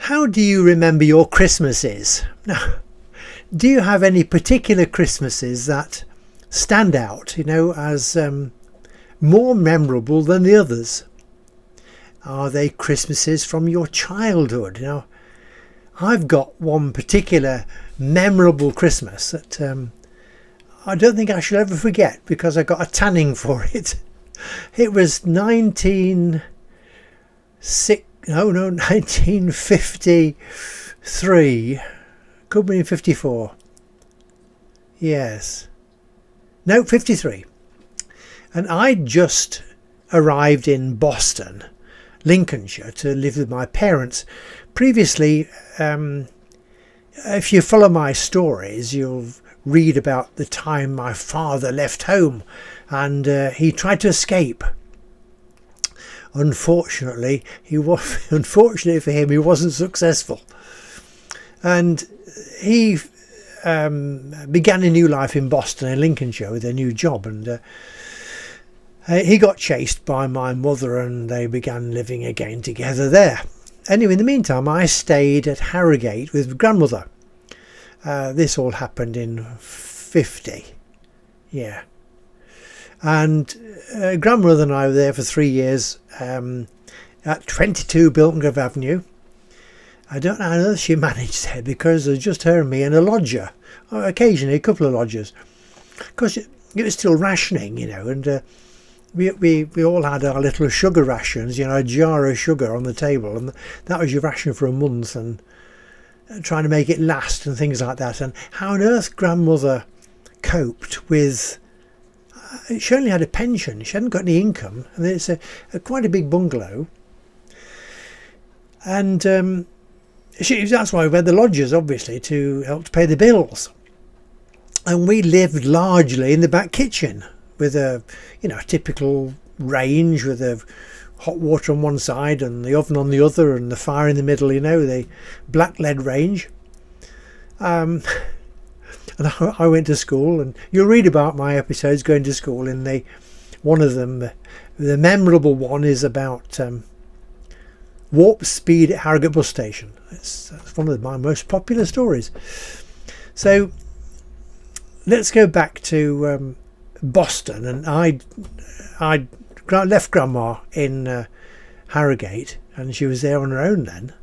How do you remember your Christmases? Now, do you have any particular Christmases that stand out, as more memorable than the others? Are they Christmases from your childhood? Now, I've got one particular memorable Christmas that I don't think I shall ever forget because I got a tanning for it. It was 1953. Could be in 54. Yes. No, 53. And I just arrived in Boston, Lincolnshire, to live with my parents. Previously, if you follow my stories, you'll read about the time my father left home and he tried to escape. Unfortunately for him, he wasn't successful. And he began a new life in Boston and Lincolnshire with a new job, and he got chased by my mother and they began living again together there. Anyway, in the meantime, I stayed at Harrogate with grandmother. This all happened in 50. Yeah. And grandmother and I were there for 3 years at 22 Bilton Grove Avenue. I don't know how she managed there because it was just her and me and a lodger. Occasionally a couple of lodgers. Because it was still rationing, and we all had our little sugar rations, a jar of sugar on the table, and that was your ration for a month, and trying to make it last and things like that. And how on earth grandmother coped with... She only had a pension, she hadn't got any income, and it's quite a big bungalow. And that's why we had the lodgers, obviously, to help to pay the bills. And we lived largely in the back kitchen with a typical range with a hot water on one side and the oven on the other and the fire in the middle, the black lead range. And I went to school, and you'll read about my episodes going to school. In one of them, the memorable one is about warp speed at Harrogate bus station. That's one of my most popular stories. So let's go back to Boston, and I left grandma in Harrogate, and she was there on her own then.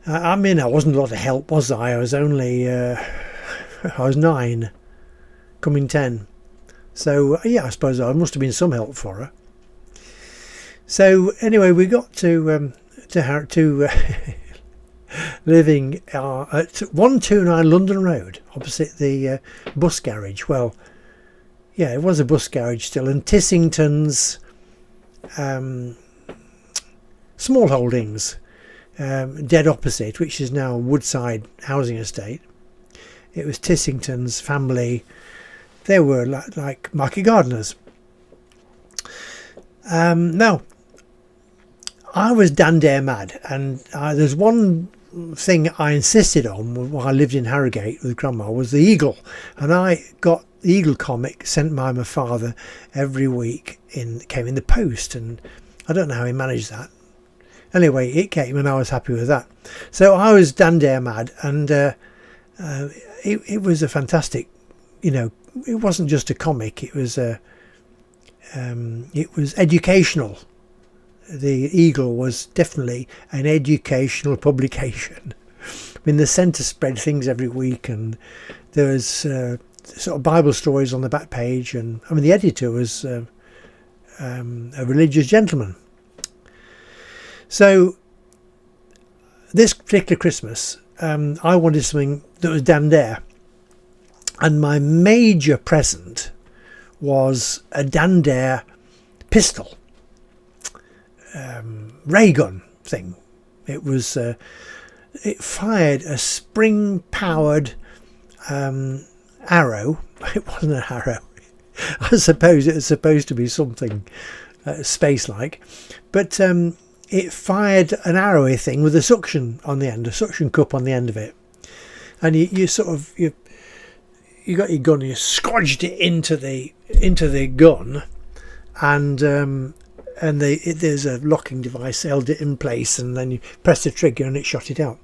I wasn't a lot of help, was I? I was only, I was 9, coming 10. So, I suppose I must have been some help for her. So, anyway, we got to living at 129 London Road, opposite the bus garage. Well, yeah, it was a bus garage still, and Tissington's small holdings, dead opposite, which is now Woodside Housing Estate. It was Tissington's family. They were like market gardeners. Now, I was dare mad, and there's one thing I insisted on while I lived in Harrogate with grandma was the Eagle, and I got the Eagle comic sent by my father every week. Came in the post, and I don't know how he managed that. Anyway, it came, and I was happy with that. So I was dare mad, and it was a fantastic, it wasn't just a comic. It was educational. The Eagle was definitely an educational publication. The centre spread things every week, and there was sort of Bible stories on the back page, and the editor was a religious gentleman. So this particular Christmas, I wanted something that was dare, and my major present was a dare pistol. Ray gun thing. It was it fired a spring powered arrow. It wasn't an arrow. I suppose it was supposed to be something space like, but it fired an arrowy thing with a suction on the end, a suction cup on the end of it, and you got your gun, you scodged it into the gun, and and there's a locking device held it in place, and then you press the trigger and it shot it out.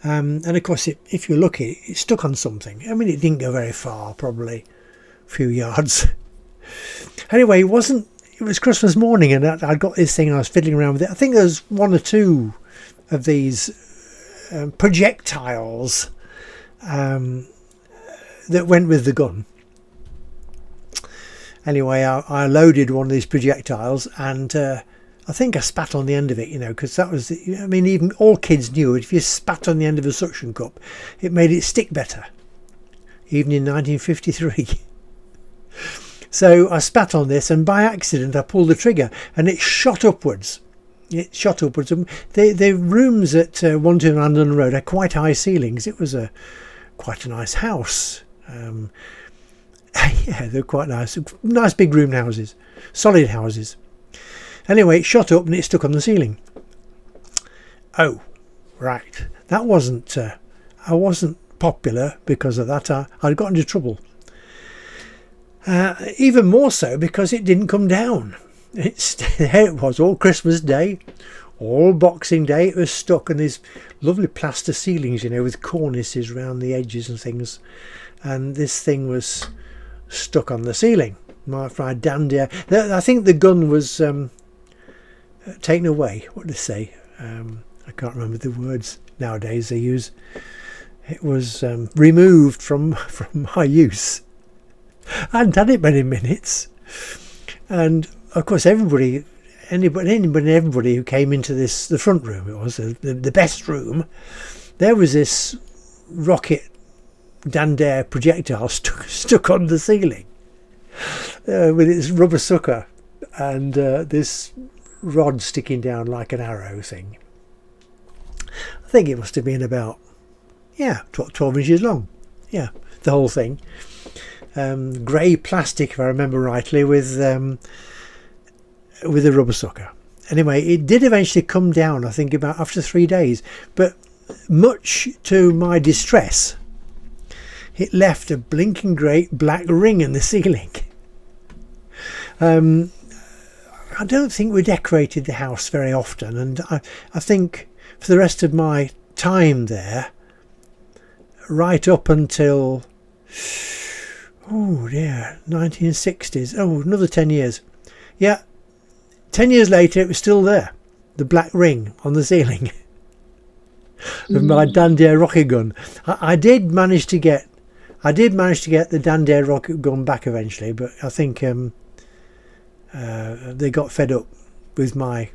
And of course, if you look, it stuck on something. I mean, it didn't go very far, probably a few yards. Anyway, it was Christmas morning, and I'd got this thing and I was fiddling around with it. I think there's one or two of these projectiles that went with the gun. Anyway, I loaded one of these projectiles, and I think I spat on the end of it, because that was, I mean, even all kids knew it. If you spat on the end of a suction cup, it made it stick better, even in 1953. So I spat on this, and by accident I pulled the trigger, and it shot upwards. It shot upwards. The rooms at 129 London Road had quite high ceilings. It was quite a nice house. Yeah, they're quite nice. Nice big room houses, solid houses. Anyway, it shot up and it stuck on the ceiling. Oh, right. That wasn't. I wasn't popular because of that. I'd got into trouble. Even more so because it didn't come down. There it was, all Christmas Day, all Boxing Day. It was stuck on these lovely plaster ceilings, with cornices around the edges and things. And this thing was stuck on the ceiling. My damned dear. I think the gun was taken away. What did they say? I can't remember the words nowadays they use. It was removed from my use. I hadn't had it many minutes, and of course everybody who came into the front room, it was the best room, there was this rocket Dandair projectile stuck on the ceiling with its rubber sucker and this rod sticking down like an arrow thing. I think it must have been about 12 inches long. Yeah, the whole thing. Grey plastic, if I remember rightly, with a rubber sucker. Anyway, it did eventually come down, I think about after 3 days, but much to my distress, it left a blinking great black ring in the ceiling. I don't think we decorated the house very often, and I think for the rest of my time there, right up until 1960s, another 10 years. Yeah, 10 years later it was still there, the black ring on the ceiling of my Dandair rocket gun. I did manage to get the Dandair rocket gun back eventually, but I think they got fed up with my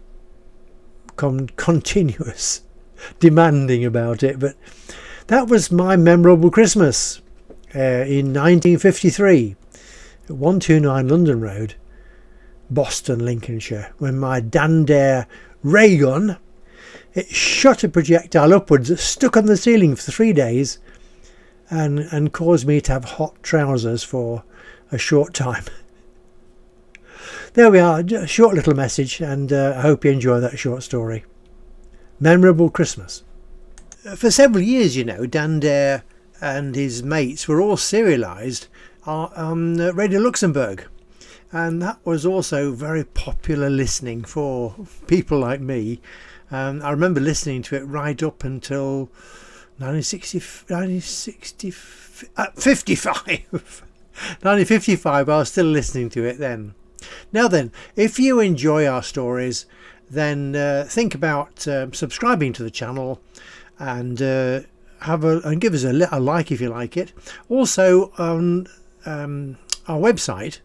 continuous demanding about it. But that was my memorable Christmas in 1953 at 129 London Road, Boston, Lincolnshire, when my Dandair ray gun, it shot a projectile upwards that stuck on the ceiling for 3 days and caused me to have hot trousers for a short time. There we are, a short little message, and I hope you enjoy that short story. Memorable Christmas. For several years, Dandair and his mates were all serialised on Radio Luxembourg, and that was also very popular listening for people like me. I remember listening to it right up until 1955. I was still listening to it then. Now then, if you enjoy our stories, then think about subscribing to the channel and and give us a like if you like it. Also on our website,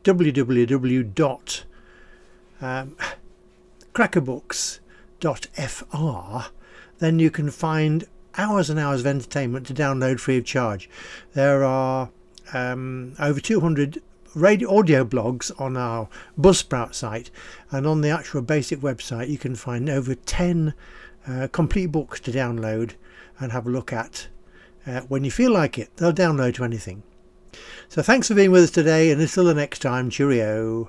www.crackerbooks.fr, then you can find hours and hours of entertainment to download free of charge. There are over 200 audio blogs on our Buzzsprout site, and on the actual basic website you can find over 10 complete books to download and have a look at when you feel like it. They'll download to anything. So thanks for being with us today, and until the next time, cheerio.